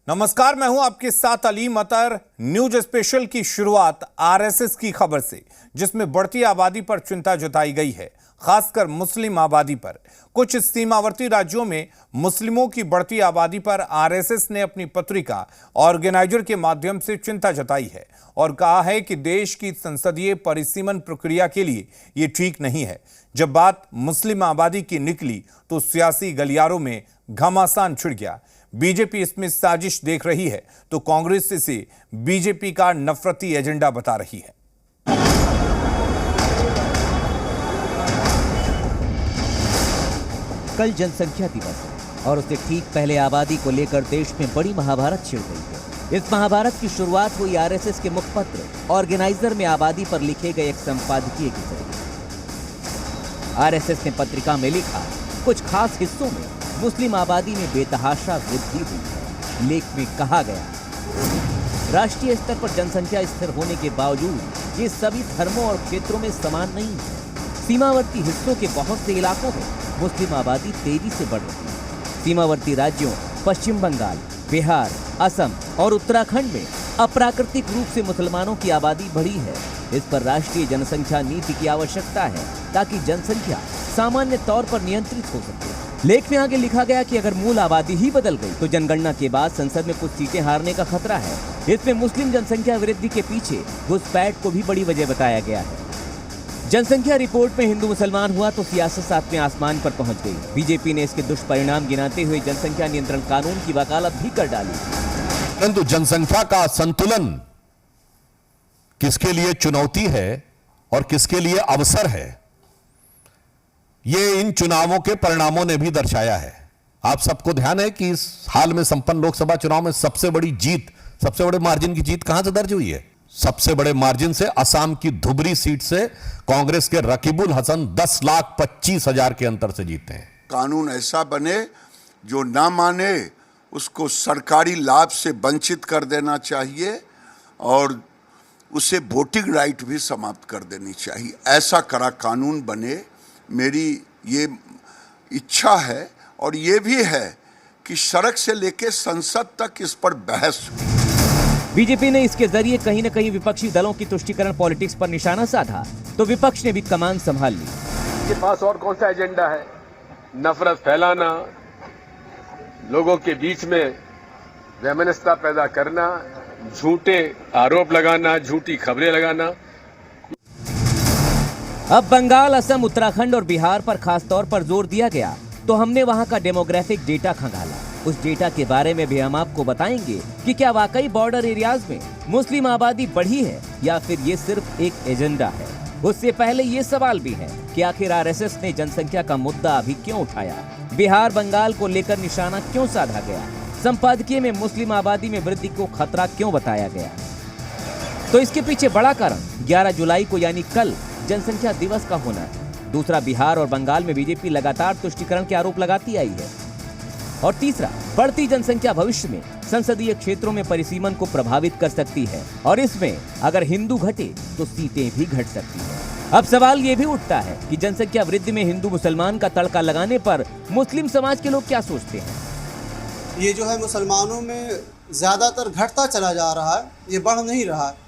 नमस्कार, मैं हूं आपके साथ अलीम अतर। न्यूज स्पेशल की शुरुआत आरएसएस की खबर से, जिसमें बढ़ती आबादी पर चिंता जताई गई है, खासकर मुस्लिम आबादी पर। कुछ सीमावर्ती राज्यों में मुस्लिमों की बढ़ती आबादी पर आरएसएस ने अपनी पत्रिका ऑर्गेनाइजर के माध्यम से चिंता जताई है और कहा है कि देश की संसदीय परिसीमन प्रक्रिया के लिए यह ठीक नहीं है। जब बात मुस्लिम आबादी की निकली तो सियासी गलियारों में घमासान छिड़ गया। बीजेपी इसमें साजिश देख रही है तो कांग्रेस इसे बीजेपी का नफरती एजेंडा बता रही है। कल जनसंख्या दिवस है और उससे ठीक पहले आबादी को लेकर देश में बड़ी महाभारत छिड़ गई है। इस महाभारत की शुरुआत हुई आरएसएस के मुखपत्र ऑर्गेनाइजर में आबादी पर लिखे गए एक संपादकीय के जरिए। आरएसएस ने पत्रिका में लिखा, कुछ खास हिस्सों में मुस्लिम आबादी में बेतहाशा वृद्धि हुई है। लेख में कहा गया, राष्ट्रीय स्तर पर जनसंख्या स्थिर होने के बावजूद ये सभी धर्मों और क्षेत्रों में समान नहीं है। सीमावर्ती हिस्सों के बहुत से इलाकों में मुस्लिम आबादी तेजी से बढ़ रही है। सीमावर्ती राज्यों पश्चिम बंगाल, बिहार, असम और उत्तराखंड में अप्राकृतिक रूप से मुसलमानों की आबादी बढ़ी है। इस पर राष्ट्रीय जनसंख्या नीति की आवश्यकता है ताकि जनसंख्या सामान्य तौर पर नियंत्रित हो सके। लेख में आगे लिखा गया कि अगर मूल आबादी ही बदल गई तो जनगणना के बाद संसद में कुछ सीटें हारने का खतरा है। इसमें मुस्लिम जनसंख्या वृद्धि के पीछे घुसपैठ को भी बड़ी वजह बताया गया है। जनसंख्या रिपोर्ट में हिंदू मुसलमान हुआ तो सियासत सातवें आसमान पर पहुंच गई। बीजेपी ने इसके दुष्परिणाम गिनाते हुए जनसंख्या नियंत्रण कानून की वकालत भी कर डाली। परंतु जनसंख्या का संतुलन किसके लिए चुनौती है और किसके लिए अवसर है, ये इन चुनावों के परिणामों ने भी दर्शाया है। आप सबको ध्यान है कि इस हाल में संपन्न लोकसभा चुनाव में सबसे बड़ी जीत, सबसे बड़े मार्जिन की जीत कहां से दर्ज हुई है? सबसे बड़े मार्जिन से असम की धुबरी सीट से कांग्रेस के रकीबुल हसन 10,25,000 के अंतर से जीते हैं। कानून ऐसा बने जो ना माने उसको सरकारी लाभ से वंचित कर देना चाहिए और उसे वोटिंग राइट भी समाप्त कर देनी चाहिए। ऐसा कड़ा कानून बने, मेरी ये इच्छा है और ये भी है कि सड़क से लेकर संसद तक इस पर बहस हुई। बीजेपी ने इसके जरिए कहीं न कहीं विपक्षी दलों की तुष्टीकरण पॉलिटिक्स पर निशाना साधा तो विपक्ष ने भी कमान संभाल ली। के पास और कौन सा एजेंडा है? नफरत फैलाना, लोगों के बीच में वैमनस्यता पैदा करना, झूठे आरोप लगाना, झूठी खबरें लगाना। अब बंगाल, असम, उत्तराखंड और बिहार पर खास तौर पर जोर दिया गया तो हमने वहां का डेमोग्राफिक डेटा खंगाला। उस डेटा के बारे में भी हम आपको बताएंगे कि क्या वाकई बॉर्डर एरियाज में मुस्लिम आबादी बढ़ी है या फिर ये सिर्फ एक एजेंडा है। उससे पहले ये सवाल भी है कि आखिर आरएसएस ने जनसंख्या का मुद्दा अभी क्यों उठाया, बिहार बंगाल को लेकर निशाना क्यों साधा गया, संपादकीय में मुस्लिम आबादी में वृद्धि को खतरा क्यों बताया गया। तो इसके पीछे बड़ा कारण 11 जुलाई को यानी कल जनसंख्या दिवस का होना है। दूसरा, बिहार और बंगाल में बीजेपी लगातार तुष्टीकरण के आरोप लगाती आई है। और तीसरा, बढ़ती जनसंख्या भविष्य में संसदीय क्षेत्रों में परिसीमन को प्रभावित कर सकती है और इसमें अगर हिंदू घटे तो सीटें भी घट सकती है। अब सवाल ये भी उठता है कि जनसंख्या वृद्धि में हिंदू मुसलमान का तड़का लगाने पर मुस्लिम समाज के लोग क्या सोचते हैं। ये जो है मुसलमानों में ज्यादातर घटता चला जा रहा है, ये बढ़ नहीं रहा है।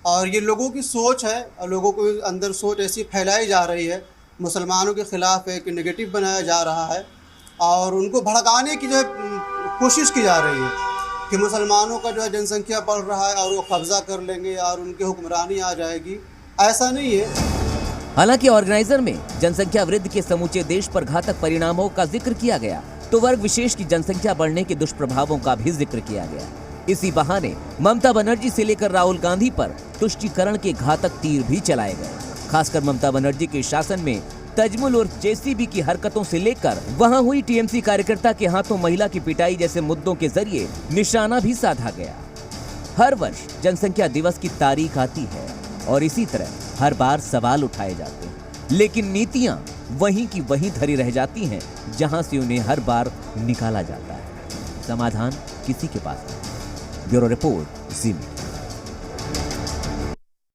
और ये लोगों की सोच है और लोगों को अंदर सोच ऐसी फैलाई जा रही है, मुसलमानों के खिलाफ एक नेगेटिव बनाया जा रहा है और उनको भड़काने की जो है कोशिश की जा रही है कि मुसलमानों का जो है जनसंख्या बढ़ रहा है और वो कब्जा कर लेंगे और उनकी हुक्मरानी आ जाएगी। ऐसा नहीं है। हालांकि ऑर्गेनाइजर में जनसंख्या वृद्धि के समूचे देश पर घातक परिणामों का जिक्र किया गया तो वर्ग विशेष की जनसंख्या बढ़ने के दुष्प्रभावों का भी जिक्र किया गया। इसी बहाने ममता बनर्जी से लेकर राहुल गांधी पर तुष्टीकरण के घातक तीर भी चलाए गए। खासकर ममता बनर्जी के शासन में तजमुल और जेसीबी की हरकतों से लेकर वहां हुई टीएमसी कार्यकर्ता के हाथों महिला की पिटाई जैसे मुद्दों के जरिए निशाना भी साधा गया। हर वर्ष जनसंख्या दिवस की तारीख आती है और इसी तरह हर बार सवाल उठाए जाते हैं, लेकिन नीतियां वहीं की वहीं धरी रह जाती हैं जहां से उन्हें हर बार निकाला जाता है। समाधान किसी के पास नहीं। ब्यूरो रिपोर्ट, जी मीडिया।